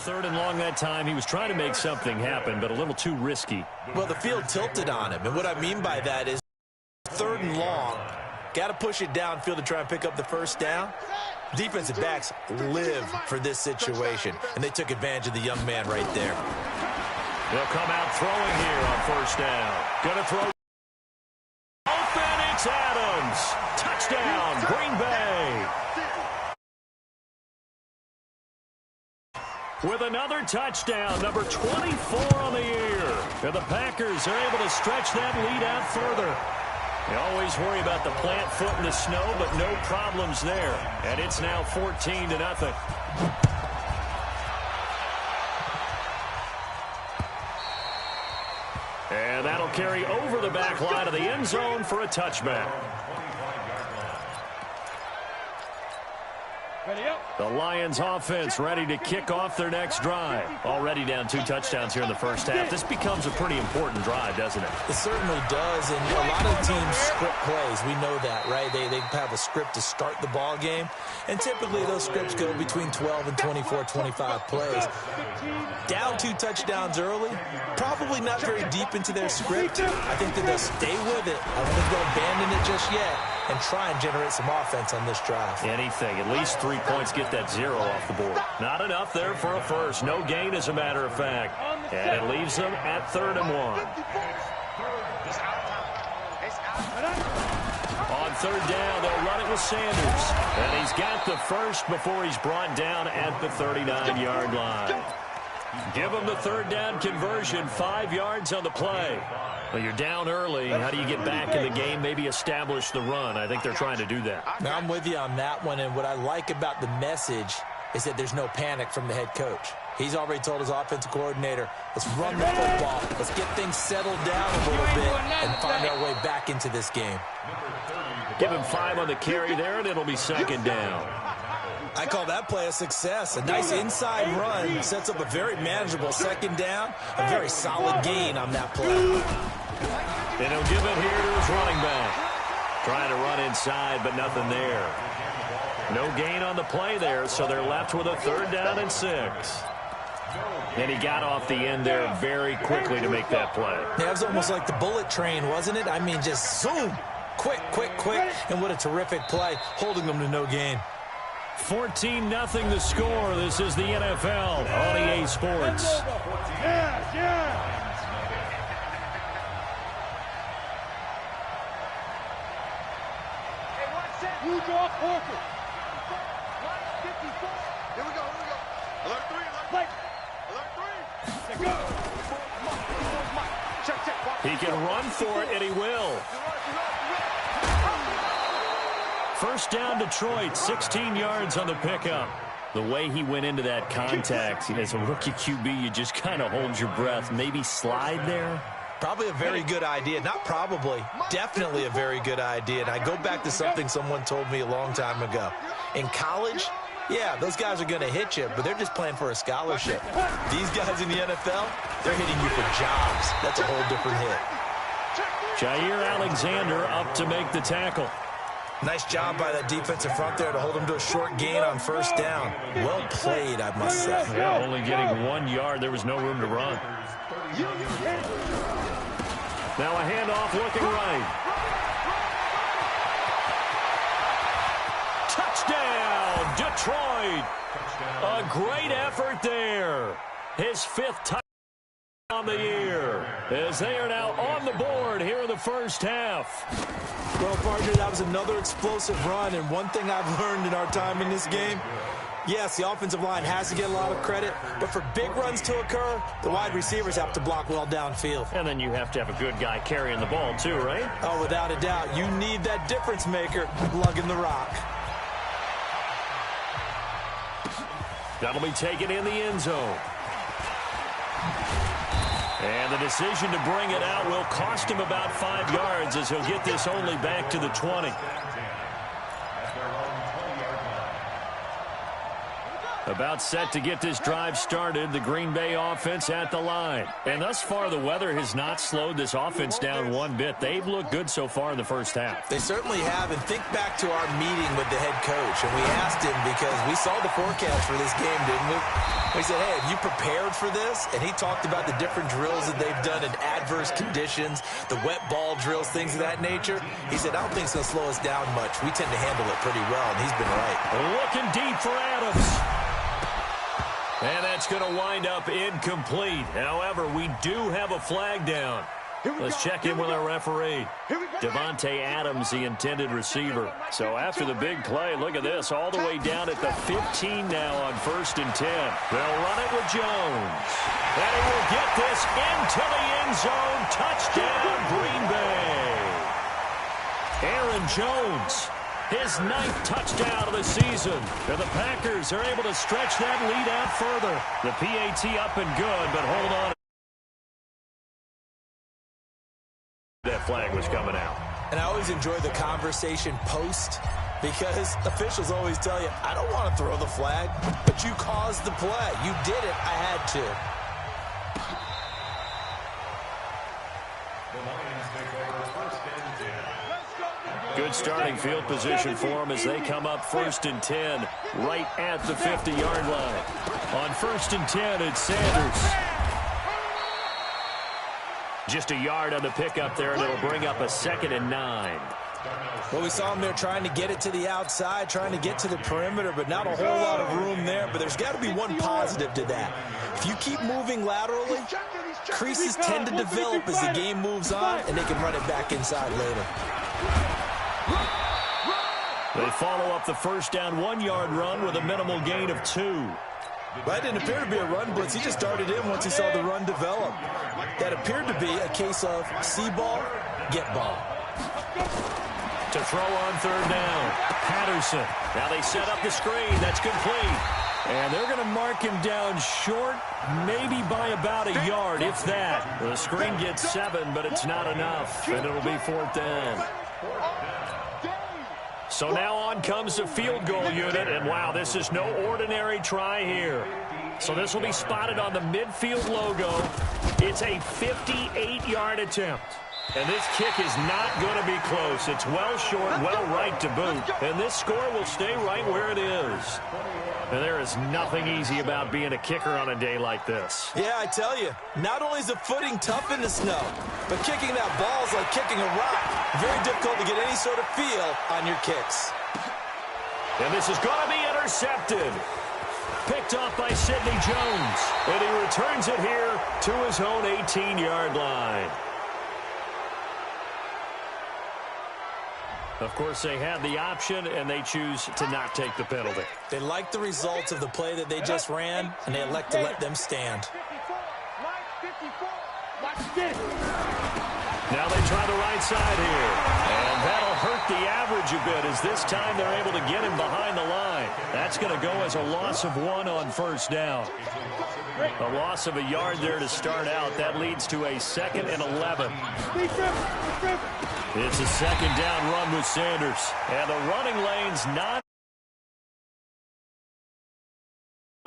3rd and long that time. He was trying to make something happen, but a little too risky. Well, the field tilted on him, and what I mean by that is 3rd and long. Got to push it downfield to try and pick up the first down. Defensive backs live for this situation, and they took advantage of the young man right there. They'll come out throwing here on 1st down. Going to throw. Open, it's Adams. Touchdown, Green Bay. With another touchdown, number 24 on the year. And the Packers are able to stretch that lead out further. They always worry about the plant foot in the snow, but no problems there. And it's now 14-0. And that'll carry over the back line of the end zone for a touchback. The Lions offense ready to kick off their next drive. Already down 2 touchdowns here in the first half. This becomes a pretty important drive, doesn't it? It certainly does, and a lot of teams script plays. We know that, right? They have a script to start the ball game, and typically those scripts go between 12 and 24, 25 plays. Down 2 touchdowns early, probably not very deep into their script. I think that they'll stay with it. I don't think they'll abandon it just yet and try and generate some offense on this drive. Anything. At least 3 points, get that 0 off the board. Not enough there for a first. No gain, as a matter of fact. And it leaves them at 3rd and 1. On 3rd down, they'll run it with Sanders. And he's got the first before he's brought down at the 39-yard line. Give them the 3rd down conversion, 5 yards on the play. Well, you're down early. How do you get back in the game, maybe establish the run? I think they're trying to do that. Now, I'm with you on that one, and what I like about the message is that there's no panic from the head coach. He's already told his offensive coordinator, let's run the football, let's get things settled down a little bit and find our way back into this game. Give him 5 on the carry there, and it'll be 2nd down. I call that play a success. A nice inside run sets up a very manageable 2nd down, a very solid gain on that play. And he'll give it here to his running back. Trying to run inside, but nothing there. No gain on the play there, so they're left with a 3rd down and 6. And he got off the end there very quickly to make that play. Yeah, it was almost like the bullet train, wasn't it? I mean, just zoom. Quick, quick, quick. And what a terrific play, holding them to no gain. 14-0 the score. This is the NFL on EA Sports. You draw Parker. Here we go. Alert 3. He can run for it, and he will. 1st down, Detroit, 16 yards on the pickup. The way he went into that contact, as a rookie QB, you just kind of hold your breath. Maybe slide there. Probably a very good idea. Not probably. Definitely a very good idea. And I go back to something someone told me a long time ago. In college, yeah, those guys are going to hit you, but they're just playing for a scholarship. These guys in the NFL, they're hitting you for jobs. That's a whole different hit. Jair Alexander up to make the tackle. Nice job by that defensive front there to hold him to a short gain on 1st down. Well played, I must say. Yeah, only getting 1 yard. There was no room to run. Now a handoff looking right. Touchdown, Detroit. A great effort there. His 5th touchdown on the year, as they are now on the board here in the first half. Well, partner, that was another explosive run, and one thing I've learned in our time in this game, yes, the offensive line has to get a lot of credit, but for big runs to occur, the wide receivers have to block well downfield. And then you have to have a good guy carrying the ball too, right? Oh, without a doubt. You need that difference maker lugging the rock. That'll be taken in the end zone. And the decision to bring it out will cost him about 5 yards, as he'll get this only back to the 20. About set to get this drive started, the Green Bay offense at the line. And thus far, the weather has not slowed this offense down one bit. They've looked good so far in the first half. They certainly have. And think back to our meeting with the head coach. And we asked him, because we saw the forecast for this game, didn't we? We said, hey, have you prepared for this? And he talked about the different drills that they've done in adverse conditions, the wet ball drills, things of that nature. He said, I don't think it's going to slow us down much. We tend to handle it pretty well, and he's been right. Looking deep for Adams. And that's going to wind up incomplete. However, we do have a flag down. Let's check in with our referee. Devontae Adams, the intended receiver. So after the big play, look at this, all the way down at the 15 now on 1st and 10. They'll run it with Jones. And he will get this into the end zone. Touchdown, Green Bay. Aaron Jones, his 9th touchdown of the season. And the Packers are able to stretch that lead out further. The PAT up and good, but hold on. That flag was coming out. And I always enjoy the conversation post, because officials always tell you, I don't want to throw the flag, but you caused the play. You did it. I had to. Good starting field position for them as they come up 1st and 10 right at the 50-yard line. On 1st and 10, it's Sanders. Just a yard on the pickup there, and it'll bring up a 2nd and 9. Well, we saw him there trying to get it to the outside, trying to get to the perimeter, but not a whole lot of room there. But there's got to be one positive to that. If you keep moving laterally, creases tend to develop as the game moves on, and they can run it back inside later. They follow up the first down 1-yard run with a minimal gain of 2. That didn't appear to be a run blitz. He just darted in once he saw the run develop. That appeared to be a case of see ball, get ball. To throw on 3rd down, Patterson. Now they set up the screen. That's complete. And they're going to mark him down short, maybe by about a yard, if that. The screen gets 7, but it's not enough, and it'll be 4th down. So now on comes the field goal unit, and wow, this is no ordinary try here. So this will be spotted on the midfield logo. It's a 58-yard attempt. And this kick is not going to be close. It's well short, well right to boot. And this score will stay right where it is. And there is nothing easy about being a kicker on a day like this. Yeah, I tell you, not only is the footing tough in the snow, but kicking that ball is like kicking a rock. Very difficult to get any sort of feel on your kicks. And this is going to be intercepted. Picked off by Sidney Jones. And he returns it here to his own 18-yard line. Of course, they had the option, and they choose to not take the penalty. They like the results of the play that they just ran, and they elect to let them stand. Now they try the right side here. And that'll hurt the average a bit, as this time they're able to get him behind the line. That's going to go as a loss of 1 on 1st down. A loss of a yard there to start out. That leads to a 2nd and 11. It's a 2nd down run with Sanders. And the running lane's not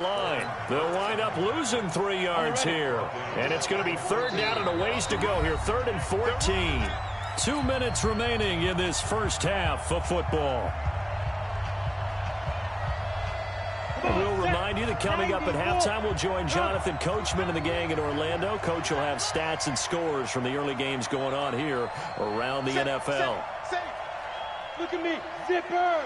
line. They'll wind up losing 3 yards here. And it's going to be 3rd down and a ways to go here. 3rd and 14. 2 minutes remaining in this first half of football. We'll remind you that coming up at halftime, we'll join Jonathan Coachman and the gang in Orlando. Coach will have stats and scores from the early games going on here around the NFL. Look at me, zipper.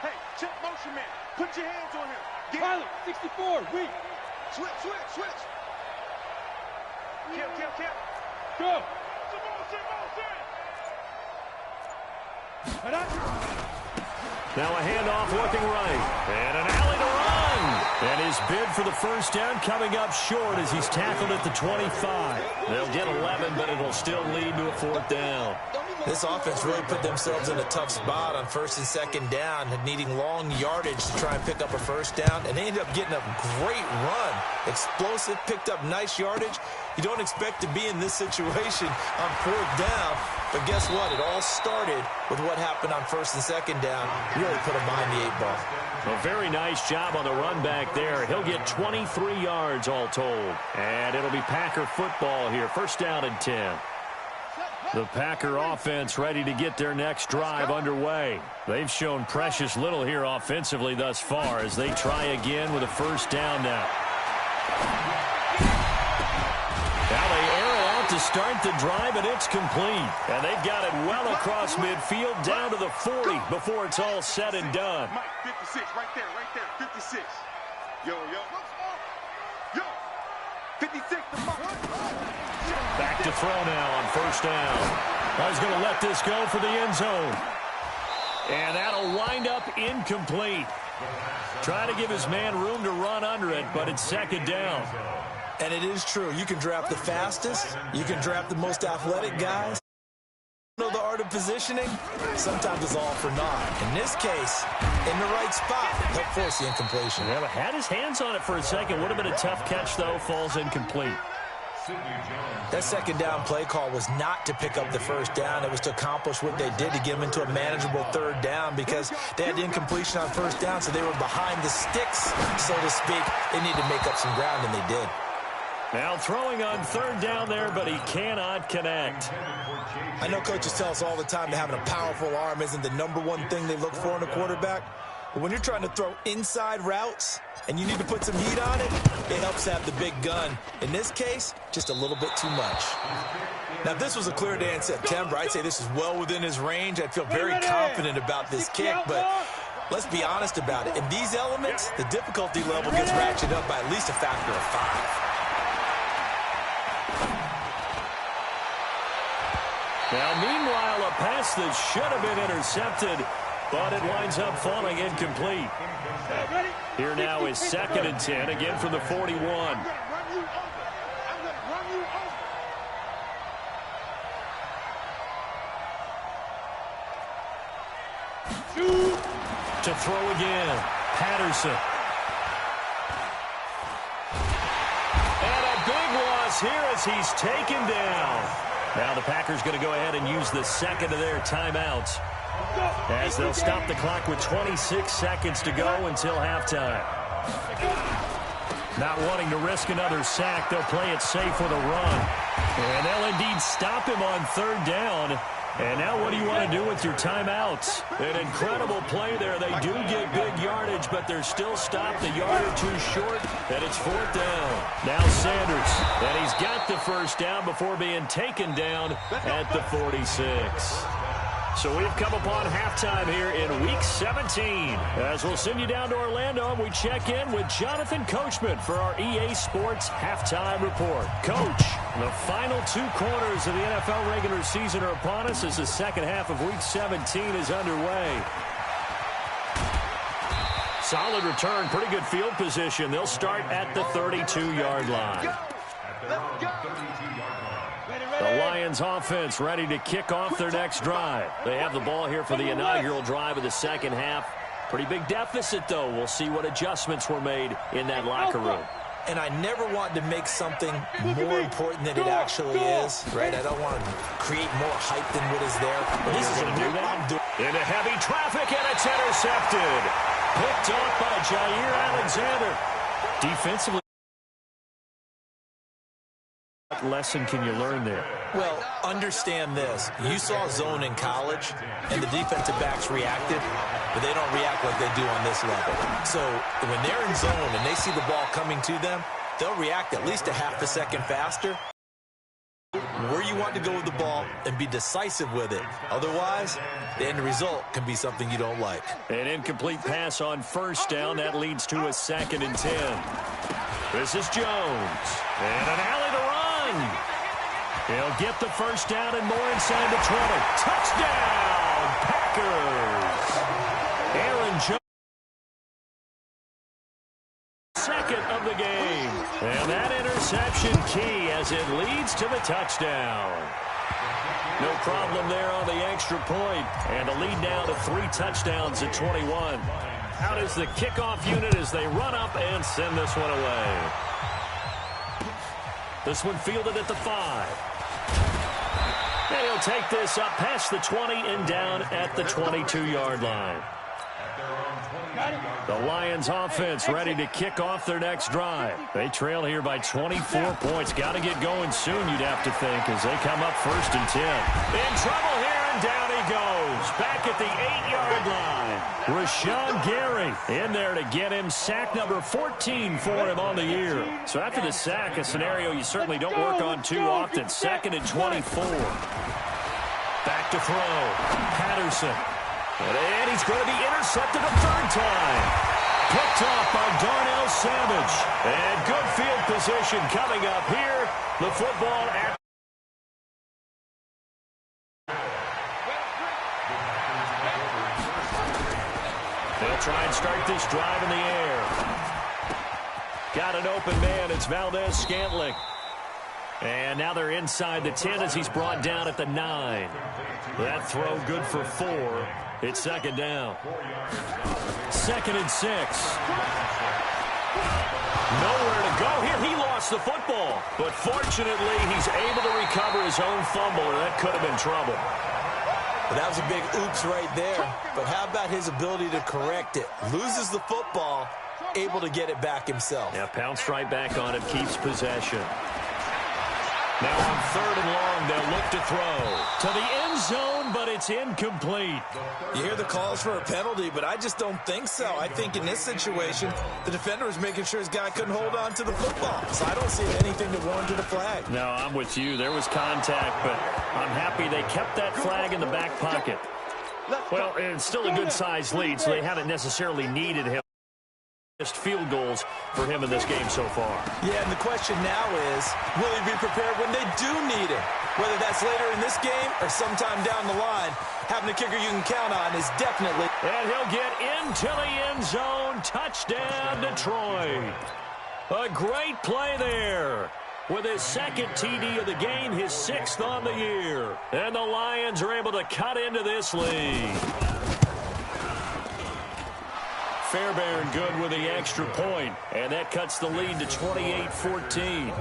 Hey, check motion man. Put your hands on him. Pilot, 64, weak. Switch. Kill. Go. Now a handoff looking right. And an alley to run. And his bid for the first down coming up short as he's tackled at the 25. They'll get 11, but it'll still lead to a 4th down. This offense really put themselves in a tough spot on 1st and 2nd down, needing long yardage to try and pick up a 1st down, and they ended up getting a great run. Explosive, picked up nice yardage. You don't expect to be in this situation on 4th down, but guess what? It all started with what happened on 1st and 2nd down. Really put them behind the 8 ball. A very nice job on the run run back there. He'll get 23 yards all told. And it'll be Packer football here. First down and 10. The Packer offense ready to get their next drive underway. They've shown precious little here offensively thus far as they try again with a first down now. Now they arrow out to start the drive, and it's complete. And they've got it well across midfield down to the 40 before it's all said and done. Mike, 56, right there, 56. Yo. 56 to Mike. Back to throw now on first down. He's going to let this go for the end zone. And that'll wind up incomplete. Try to give his man room to run under it, but it's second down. And it is true. You can draft the fastest. You can draft the most athletic guys. Know the art of positioning? Sometimes it's all for naught. In this case, in the right spot, he'll force the incompletion. Yeah, had his hands on it for a second. Would have been a tough catch, though. Falls incomplete. That second down play call was not to pick up the first down. It was to accomplish what they did to get them into a manageable third down because they had the incompletion on first down, so they were behind the sticks, so to speak. They needed to make up some ground, and they did. Now throwing on third down there, but he cannot connect. I know coaches tell us all the time that having a powerful arm isn't the #1 thing they look for in a quarterback. But when you're trying to throw inside routes and you need to put some heat on it, it helps have the big gun. In this case, just a little bit too much. Now, if this was a clear day in September, I'd say this is well within his range. I'd feel very confident about this kick, but let's be honest about it. In these elements, the difficulty level gets ratcheted up by at least a factor of 5. Now, meanwhile, a pass that should have been intercepted, but it winds up falling incomplete. Here now is second and 10, again from the 41. To throw again, Patterson. And a big loss here as he's taken down. Now the Packers going to go ahead and use the second of their timeouts as they'll stop the clock with 26 seconds to go until halftime. Not wanting to risk another sack, they'll play it safe with a run. And they'll indeed stop him on third down. And now what do you want to do with your timeouts? An incredible play there. They do get big yardage, but they're still stopped a yard or two short, and it's fourth down. Now Sanders, and he's got the first down before being taken down at the 46. So we've come upon halftime here in Week 17. As we'll send you down to Orlando, and we check in with Jonathan Coachman for our EA Sports Halftime Report. Coach, the final 2 quarters of the NFL regular season are upon us as the second half of Week 17 is underway. Solid return, pretty good field position. They'll start at the 32-yard line. The Lions offense ready to kick off their next drive. They have the ball here for the inaugural drive of the second half. Pretty big deficit, though. We'll see what adjustments were made in that locker room. And I never want to make something more important than it actually is, right? I don't want to create more hype than what is there. But this is going to do that. Into heavy traffic, and it's intercepted. Picked off by Jair Alexander. Defensively, what lesson can you learn there? Well, understand this. You saw zone in college, and the defensive backs reacted, but they don't react like they do on this level. So when they're in zone and they see the ball coming to them, they'll react at least a half a second faster. Where you want to go with the ball and be decisive with it. Otherwise, the end result can be something you don't like. An incomplete pass on first down. That leads to a second and 10. This is Jones. And an alley to run. He'll get the first down and more inside the 20. Touchdown, Packers. Aaron Jones. Second of the game. And that interception key as it leads to the touchdown. No problem there on the extra point. And a lead now to 3 touchdowns at 21. Out is the kickoff unit as they run up and send this one away. This one fielded at the 5. And he'll take this up past the 20 and down at the 22-yard line. The Lions offense ready to kick off their next drive. They trail here by 24 points. Got to get going soon, you'd have to think, as they come up 1st and 10. In trouble here, and down he goes. Back at the 8-yard line. Rashawn Gary in there to get him. Sack number 14 for him on the year. So after the sack, a scenario you certainly don't work on too often. 2nd and 24. Back to throw. Patterson. And he's going to be intercepted a 3rd time. Picked off by Darnell Savage. And good field position coming up here. The football at... They'll try and start this drive in the air. Got an open man. It's Valdez-Scantling. And now they're inside the 10 as he's brought down at the 9. That throw good for 4. It's 2nd down. 2nd and 6. Nowhere to go here. He lost the football. But fortunately, he's able to recover his own fumble, or that could have been trouble. But that was a big oops right there. But how about his ability to correct it? Loses the football, able to get it back himself. Yeah, pounced right back on it, keeps possession. Now on 3rd and long, they'll look to throw to the end zone, but it's incomplete. You hear the calls for a penalty, but I just don't think so. I think in this situation, the defender was making sure his guy couldn't hold on to the football. So I don't see anything that warranted a flag. No, I'm with you. There was contact, but I'm happy they kept that flag in the back pocket. Well, it's still a good-sized lead, so they haven't necessarily needed him. Field goals for him in this game so far. Yeah, and the question now is, will he be prepared when they do need him? Whether that's later in this game or sometime down the line, having a kicker you can count on is definitely... And he'll get into the end zone. Touchdown, Detroit. A great play there. With his 2nd TD of the game, his 6th on the year. And the Lions are able to cut into this lead. Fairbairn good with the extra point, and that cuts the lead to 28-14.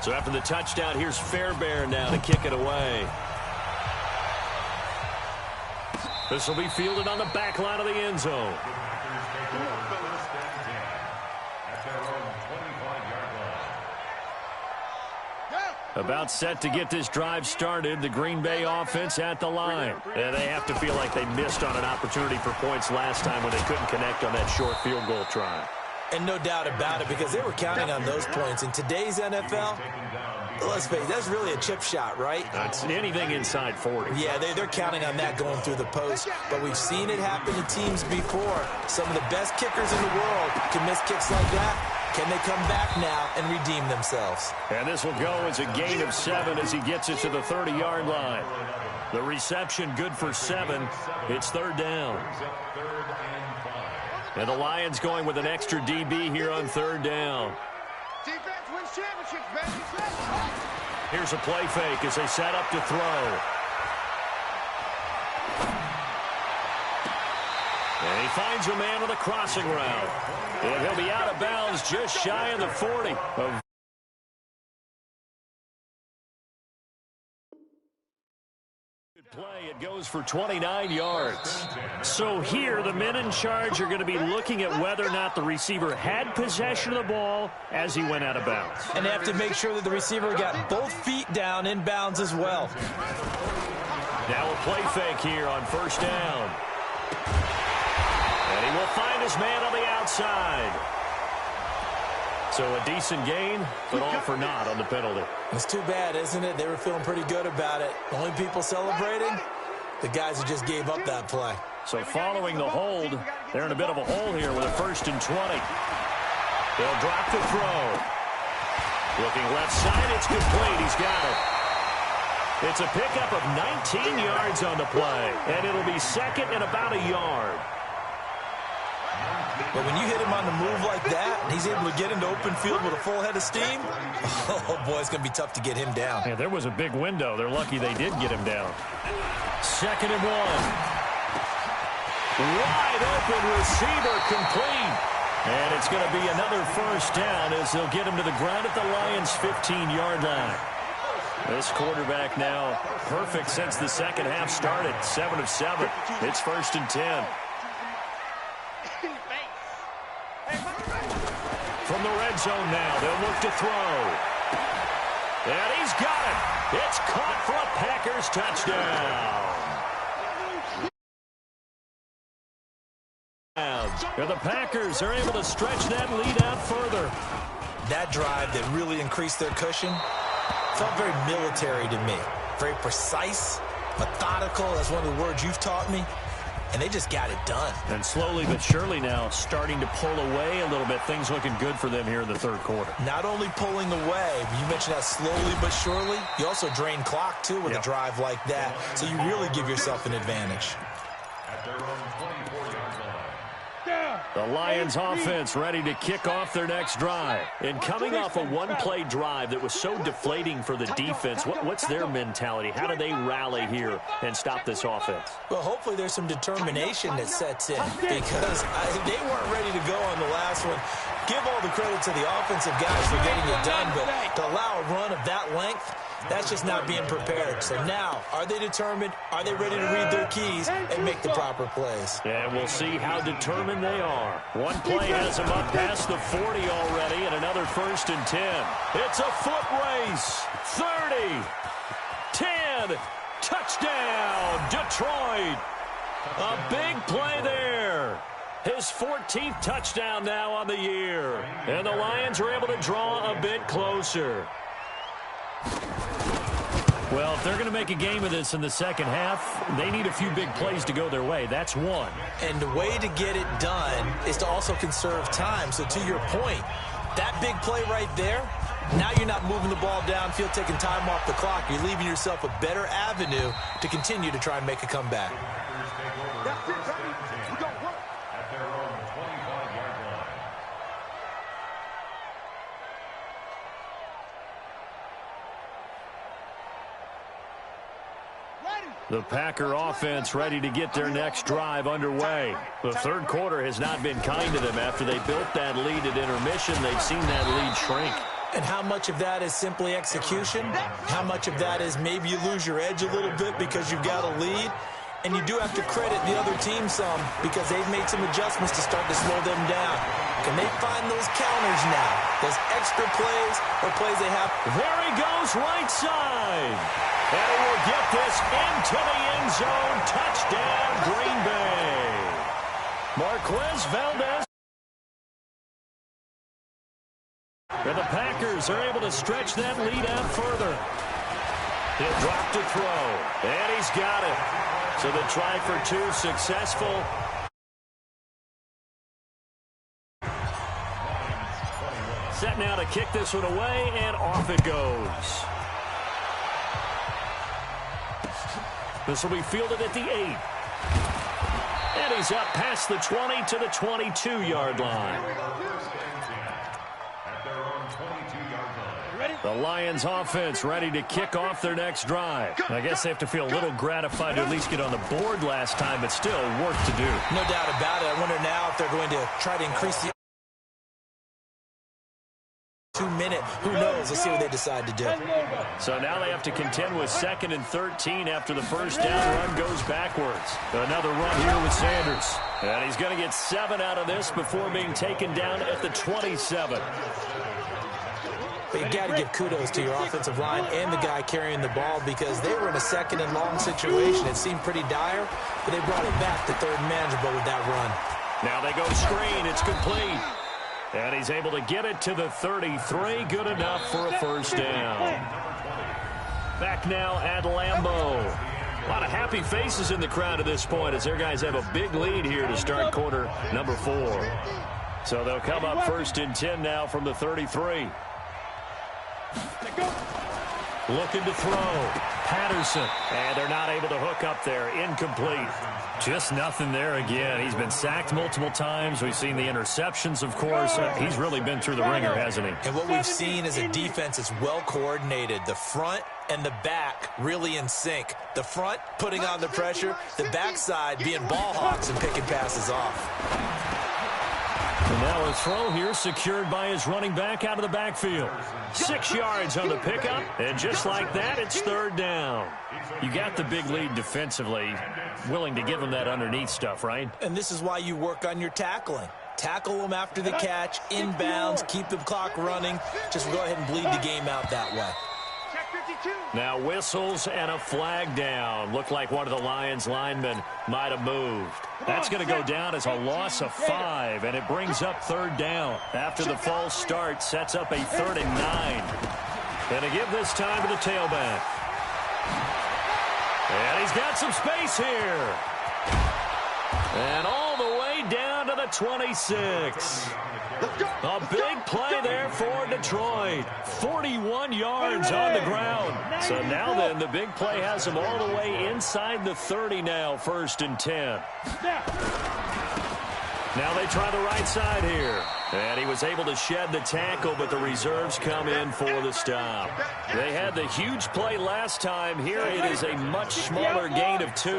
So after the touchdown, here's Fairbairn now to kick it away. This will be fielded on the back line of the end zone. About set to get this drive started, the Green Bay offense at the line. And they have to feel like they missed on an opportunity for points last time when they couldn't connect on that short field goal try. And no doubt about it, because they were counting on those points. In today's NFL, let's face it, that's really a chip shot, right? It's anything inside 40. Yeah, they're counting on that going through the post. But we've seen it happen to teams before. Some of the best kickers in the world can miss kicks like that. Can they come back now and redeem themselves? And this will go as a gain of 7 as he gets it to the 30-yard line. The reception good for 7. It's 3rd down. And the Lions going with an extra DB here on 3rd down. Defense wins championships, baby. Here's a play fake as they set up to throw. And he finds a man on the crossing route. And he'll be out of bounds just shy of the 40. Play, it goes for 29 yards. So here, the men in charge are going to be looking at whether or not the receiver had possession of the ball as he went out of bounds. And they have to make sure that the receiver got both feet down in bounds as well. Now a play fake here on 1st down. And he will find his man on the outside. So a decent gain, but all for naught on the penalty. It's too bad, isn't it? They were feeling pretty good about it. Only people celebrating, the guys who just gave up that play. So following the hold, they're in a bit of a hole here with a 1st and 20. They'll drop the throw. Looking left side, it's complete. He's got it. It's a pickup of 19 yards on the play, and it'll be 2nd and about a yard. But when you hit him on the move like that, and he's able to get into open field with a full head of steam, oh, boy, it's going to be tough to get him down. Yeah, there was a big window. They're lucky they did get him down. 2nd and 1. Wide open receiver complete. And it's going to be another first down as they'll get him to the ground at the Lions' 15-yard line. This quarterback now perfect since the second half started. 7 of 7. It's 1st and 10. From the red zone now, they'll look to throw. And he's got it. It's caught for a Packers touchdown. And the Packers are able to stretch that lead out further. That drive that really increased their cushion felt very military to me. Very precise, methodical. That's one of the words you've taught me. And they just got it done. And slowly but surely now starting to pull away a little bit. Things looking good for them here in the third quarter. Not only pulling away, you mentioned that slowly but surely. You also drain clock, too, with a drive like that. So you really give yourself an advantage. At their own 24-yard line. The Lions offense ready to kick off their next drive. And coming off a one-play drive that was so deflating for the defense, what's their mentality? How do they rally here and stop this offense? Well, hopefully there's some determination that sets in because they weren't ready to go on the last one. Give all the credit to the offensive guys for getting it done, but to allow a run of that length, that's just not being prepared. So now, are they determined? Are they ready to read their keys and make the proper plays? And we'll see how determined they are. One play has them up past the 40 already, and another 1st and 10. It's a foot race. 30, 10, touchdown, Detroit. A big play there. His 14th touchdown now on the year. And the Lions are able to draw a bit closer. Well, if they're going to make a game of this in the second half, they need a few big plays to go their way. That's one. And the way to get it done is to also conserve time. So to your point, that big play right there, now you're not moving the ball downfield, taking time off the clock. You're leaving yourself a better avenue to continue to try and make a comeback. At their own 25-yard line. The Packer offense ready to get their next drive underway. The third quarter has not been kind to them. After they built that lead at intermission, they've seen that lead shrink. And how much of that is simply execution? How much of that is maybe you lose your edge a little bit because you've got a lead? And you do have to credit the other team some because they've made some adjustments to start to slow them down. Can they find those counters now? Those extra plays or plays they have? There he goes, right side. And he will get this into the end zone. Touchdown, Green Bay. Marquez Valdez. And the Packers are able to stretch that lead out further. He'll drop to throw. And he's got it. So the try for two successful. Set now to kick this one away, and off it goes. This will be fielded at the 8. And he's up past the 20 to the 22-yard line. At their own 22-yard line. The Lions offense ready to kick off their next drive. I guess they have to feel a little gratified to at least get on the board last time, but still work to do. No doubt about it. I wonder now if they're going to try to increase the 2-minute. Who knows? Let's see what they decide to do. So now they have to contend with 2nd and 13 after the first down run goes backwards. Another run here with Sanders. And he's going to get 7 out of this before being taken down at the 27. But you got to give kudos to your offensive line and the guy carrying the ball because they were in a 2nd and long situation. It seemed pretty dire, but they brought it back to third manageable with that run. Now they go screen. It's complete. And he's able to get it to the 33. Good enough for a first down. Back now at Lambeau. A lot of happy faces in the crowd at this point as their guys have a big lead here to start quarter number 4. So they'll come up 1st and 10 now from the 33. Looking to throw. Patterson. And they're not able to hook up there. Incomplete. Just nothing there again. He's been sacked multiple times. We've seen the interceptions, of course. He's really been through the ringer, hasn't he? And what we've seen is a defense that's well coordinated. The front and the back really in sync. The front putting on the pressure. The backside being ball hawks and picking passes off. And Now a throw here secured by his running back out of the backfield. 6 yards on the pickup, and just like that, it's third down. You got the big lead defensively, willing to give him that underneath stuff, right? And this is why you work on your tackling. Tackle them after the catch, inbounds, keep the clock running. Just go ahead and bleed the game out that way. Now whistles and a flag down. Looked like one of the Lions linemen might have moved. That's going to go down as a loss of 5, and it brings up third down. After the false start, sets up a 3rd and 9. And to give this time to the tailback. And he's got some space here. And all the way down to the 26. A big play there for Detroit. 41 yards on the ground. So now then, the big play has him all the way inside the 30 now, 1st and 10. Now they try the right side here. And he was able to shed the tackle, but the reserves come in for the stop. They had the huge play last time. Here it is a much smaller gain of 2.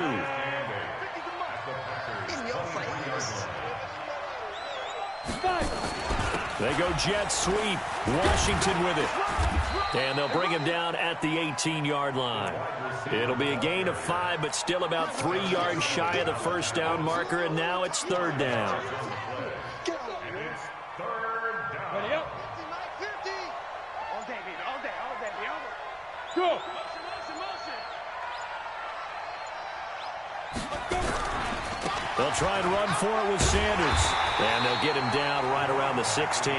They go jet sweep. Washington with it. And they'll bring him down at the 18-yard line. It'll be a gain of 5, but still about 3 yards shy of the first down marker, and now it's third down. Ready up. 50. All day, baby. All day. All day. Go. They'll try and run for it with Sanders. And they'll get him down right around the 16.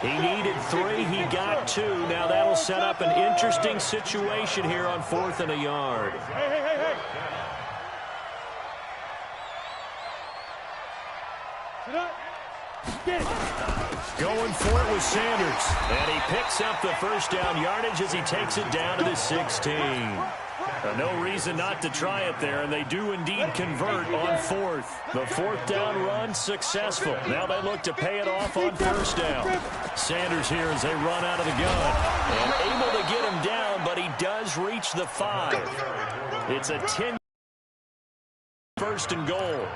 He needed 3. He got 2. Now that'll set up an interesting situation here on 4th and a yard. Hey. Sit up. Get it. Going for it with Sanders. And he picks up the first down yardage as he takes it down to the 16. No reason not to try it there, and they do indeed convert on 4th. The 4th down run successful. Now they look to pay it off on 1st down. Sanders here as they run out of the gun. And able to get him down, but he does reach the 5. It's a 10 1st and goal.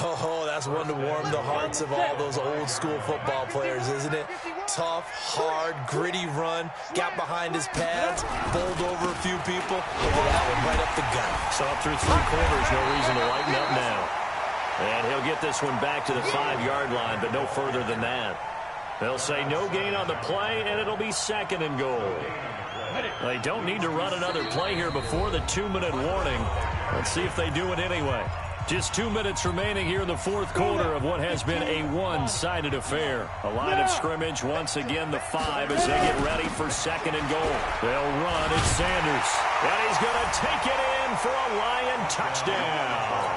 Oh, that's one to warm the hearts of all those old school football players, isn't it? Tough, hard, gritty run. Got behind his pads, bowled over a few people. Look at that one right up the gut. So up through 3 quarters, no reason to lighten up now. And he'll get this one back to the 5-yard line, but no further than that. They'll say no gain on the play, and it'll be 2nd and goal. They don't need to run another play here before the 2-minute warning. Let's see if they do it anyway. Just 2 minutes remaining here in the 4th quarter of what has been a one-sided affair. A line of scrimmage, once again the 5 as they get ready for 2nd and goal. They'll run. It's Sanders. And he's going to take it in for a Lion touchdown.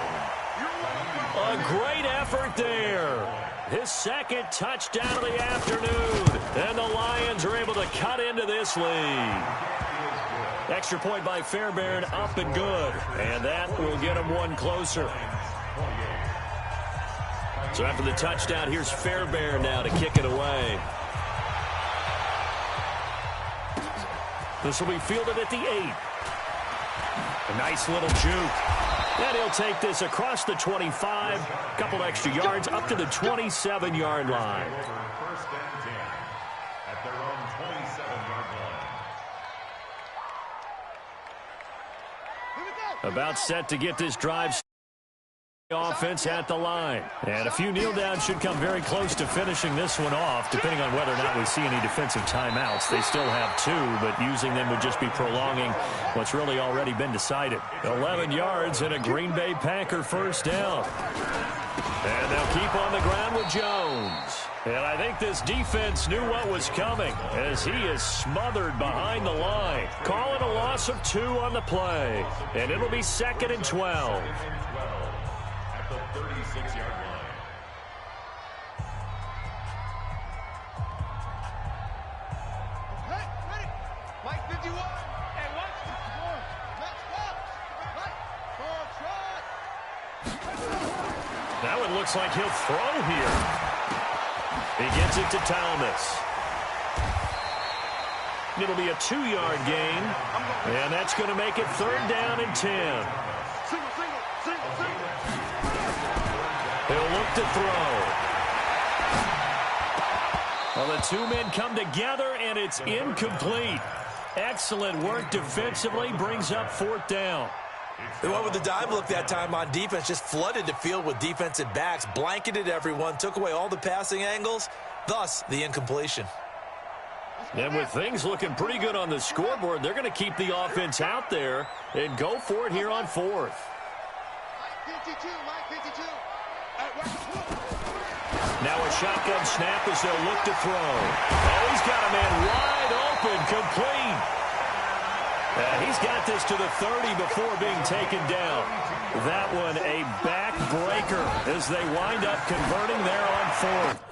A great effort there. His 2nd touchdown of the afternoon. And the Lions are able to cut into this lead. Extra point by Fairbairn, up and good. And that will get him one closer. So after the touchdown, here's Fairbairn now to kick it away. This will be fielded at the 8. A nice little juke. And he'll take this across the 25. A couple extra yards up to the 27-yard line. About set to get this drive offense at the line. And a few kneel downs should come very close to finishing this one off, depending on whether or not we see any defensive timeouts. They still have 2, but using them would just be prolonging what's really already been decided. 11 yards and a Green Bay Packer first down. And they'll keep on the ground with Jones. And I think this defense knew what was coming as he is smothered behind the line. Calling a loss of 2 on the play. And it'll be 2nd and 12. At the 36-yard line. Hey, ready. Mike 51. Hey, watch the Let's go. Mike, That one looks like he'll throw here. He gets it to Thomas. It'll be a 2-yard gain, and that's going to make it 3rd down and 10. Single. He'll look to throw. Well, the two men come together, and it's incomplete. Excellent work defensively, brings up 4th down. They went with the dime look that time on defense, just flooded the field with defensive backs, blanketed everyone, took away all the passing angles, thus the incompletion. And with things looking pretty good on the scoreboard, they're going to keep the offense out there and go for it here on 4th. Now a shotgun snap as they'll look to throw. Oh, he's got a man wide open, complete. And he's got this to the 30 before being taken down. That one a backbreaker as they wind up converting there on 4th.